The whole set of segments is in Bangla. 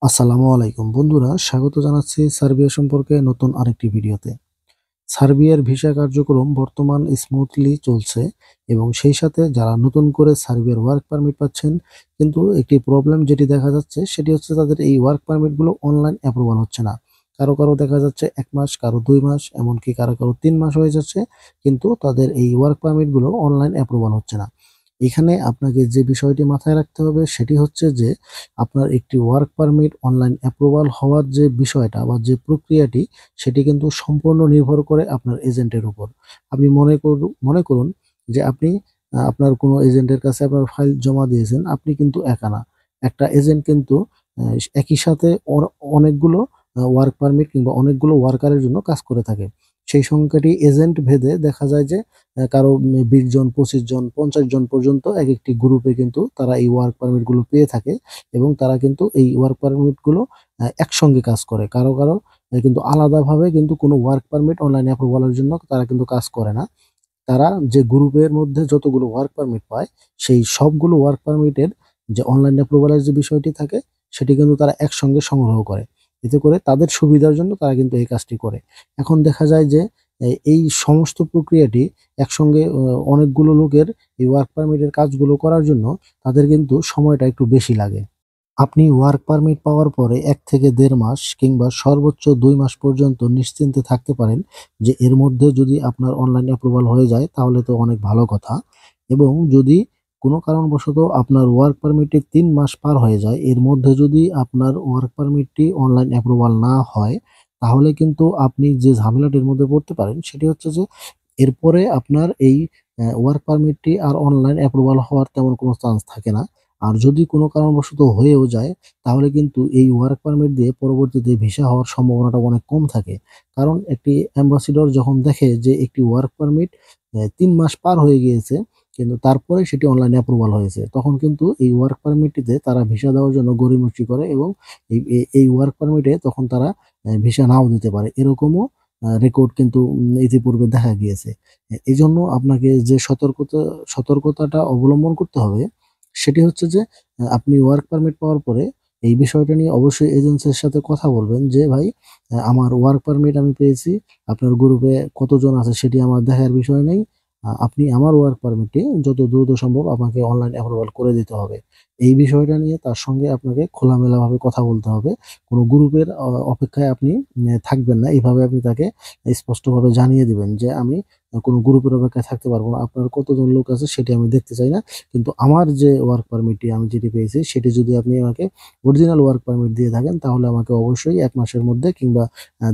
আসসালামু আলাইকুম বন্ধুরা, স্বাগত জানাচ্ছি সার্বিয়া সম্পর্কে নতুন আরেকটি ভিডিওতে। সার্বিয়ার ভিসা কার্যক্রম বর্তমান স্মুথলি চলছে এবং সেই সাথে যারা নতুন করে সার্বিয়ার ওয়ার্ক পারমিট পাচ্ছেন, কিন্তু একটি প্রবলেম যেটি দেখা যাচ্ছে সেটি হচ্ছে তাদের এই ওয়ার্ক পারমিটগুলো অনলাইন অ্যাপ্রুভাল হচ্ছে না। কারো কারো দেখা যাচ্ছে ১ মাস, কারো ২ মাস, এমনকি কারো কারো ৩ মাস হয়ে যাচ্ছে, কিন্তু তাদের এই ওয়ার্ক পারমিটগুলো অনলাইন অ্যাপ্রুভাল হচ্ছে না। এখানে আপনাকে যে বিষয়টি মাথায় রাখতে হবে সেটি হচ্ছে যে আপনার একটি ওয়ার্ক পারমিট অনলাইন অ্যাপ্রুভাল হওয়ার যে বিষয়টা বা যে প্রক্রিয়াটি, সেটি কিন্তু সম্পূর্ণ নির্ভর করে আপনার এজেন্টের উপর। আপনি মনে করুন যে আপনি আপনার কোনো এজেন্টের কাছে আপনার ফাইল জমা দিয়েছেন। আপনি কিন্তু একা না। একটা এজেন্ট কিন্তু আ একই সাথে অনেকগুলো ওয়ার্ক পারমিট কিংবা অনেকগুলো ওয়ার্কারের জন্য কাজ করে থাকে। সেই সংখ্যাটি এজেন্ট ভেদে দেখা যায় যে কারো ২০ জন, ২৫ জন, ৫০ জন পর্যন্ত একেকটি গ্রুপে কিন্তু তারা এই ওয়ার্ক পারমিট গুলো পেয়ে থাকে এবং তারা কিন্তু এই ওয়ার্ক পারমিট গুলো একসঙ্গে কাজ করে। কারো কিন্তু আলাদাভাবে কিন্তু কোনো ওয়ার্ক পারমিট অনলাইন অ্যাপ্রুভাল এর জন্য তারা কিন্তু কাজ করে না। তারা যে গ্রুপের মধ্যে যতগুলো ওয়ার্ক পারমিট পায়, সেই সবগুলো ওয়ার্ক পারমিটের যে অনলাইন অ্যাপ্রুভাল এর যে বিষয়টি থাকে, সেটি কিন্তু তারা একসঙ্গে সংগ্রহ করে। এতে করে তাদের সুবিধার জন্য তারা কিন্তু এই কাজটি করে। এখন দেখা যায় যে এই সমস্ত প্রক্রিয়াটি একসঙ্গে অনেকগুলো লোকের এই ওয়ার্ক পারমিটের কাজগুলো করার জন্য তাদের কিন্তু সময়টা একটু বেশি লাগে। আপনি ওয়ার্ক পারমিট পাওয়ার পরে ১ থেকে ১.৫ মাস কিংবা সর্বোচ্চ ২ মাস পর্যন্ত নিশ্চিন্তে থাকতে পারেন যে এর মধ্যে যদি আপনার অনলাইন অ্যাপ্রুভাল হয়ে যায় তাহলে তো অনেক ভালো কথা। এবং যদি কোনো কারণবশত আপনার ওয়ার্ক পারমিটে ৩ মাস পার হয়ে যায়, এর মধ্যে যদি আপনার ওয়ার্ক পারমিটটি অনলাইন অ্যাপ্রুভাল না হয়, তাহলে কিন্তু আপনি যে ঝামেলাটির মধ্যে পড়তে পারেন সেটি হচ্ছে যে এরপরে আপনার এই ওয়ার্ক পারমিটটি আর অনলাইন অ্যাপ্রুভাল হওয়ার তেমন কোনো চান্স থাকে না। আর যদি কোনো কারণবশত হয়েও যায়, তাহলে কিন্তু এই ওয়ার্ক পারমিট দিয়ে পরবর্তীতে ভিসা হওয়ার সম্ভাবনাটা অনেক কম থাকে। কারণ একটি অ্যাম্বাসিডর যখন দেখে যে একটি ওয়ার্ক পারমিট ৩ মাস পার হয়ে গিয়েছে, কিন্তু তারপরে সেটি অনলাইন অ্যাপ্রুভাল হয়েছে। তখন কিন্তু এই ওয়ার্ক পারমিটটিতে তারা ভিসা দেওয়ার জন্য গড়িমসি করে এবং এই ওয়ার্ক পারমিটে তখন তারা ভিসা নাও দিতে পারে। এরকমও রেকর্ড কিন্তু ইতিপূর্বে দেখা গিয়েছে। এজন্য আপনাকে যে সতর্কতাটা অবলম্বন করতে হবে, সেটি হচ্ছে যে আপনি ওয়ার্ক পারমিট পাওয়ার পরে এই বিষয়টা নিয়ে অবশ্যই এজেন্সির সাথে কথা বলবেন যে, "ভাই, আমার ওয়ার্ক পারমিট আমি পেয়েছি। আপনার গ্রুপে কতজন আছে সেটি আমার দেখার বিষয় নেই। আপনি আমার ওয়ার্ক পারমিটটি যত দ্রুত সম্ভব আমাকে অনলাইন অ্যাপ্রুভাল করে দিতে হবে।" এই বিষয়টা নিয়ে তার সঙ্গে আপনাকে খোলামেলাভাবে কথা বলতে হবে। কোনো গ্রুপের অপেক্ষায় আপনি থাকবেন না। এভাবে আপনি তাকে স্পষ্টভাবে জানিয়ে দিবেন যে, "আমি কোনো গ্রুপের অপেক্ষায় থাকতে পারব না। আপনার কতজন লোক আছে সেটি আমি দেখতে চাই না। কিন্তু আমার যে ওয়ার্ক পারমিটটি আমি যেটি পেয়েছি সেটি যদি আপনি আমাকে অরিজিনাল ওয়ার্ক পারমিট দিয়ে থাকেন, তাহলে আমাকে অবশ্যই ১ মাসের মধ্যে কিংবা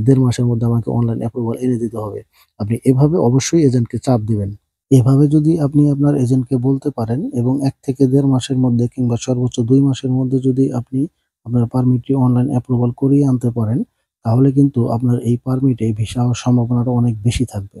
১.৫ মাসের মধ্যে আমাকে অনলাইন অ্যাপ্রুভাল এনে দিতে হবে।" আপনি এভাবে অবশ্যই এজেন্টকে চাপ দিবেন। এভাবে যদি আপনি আপনার এজেন্টকে বলতে পারেন এবং ১ থেকে ১.৫ মাসের মধ্যে কিংবা সর্বোচ্চ ২ মাসের মধ্যে যদি আপনি আপনার পারমিটটি অনলাইন অ্যাপ্রুভাল করিয়ে আনতে পারেন, তাহলে কিন্তু আপনার এই পারমিটে ভিসা হওয়ার সম্ভাবনাটা অনেক বেশি থাকবে।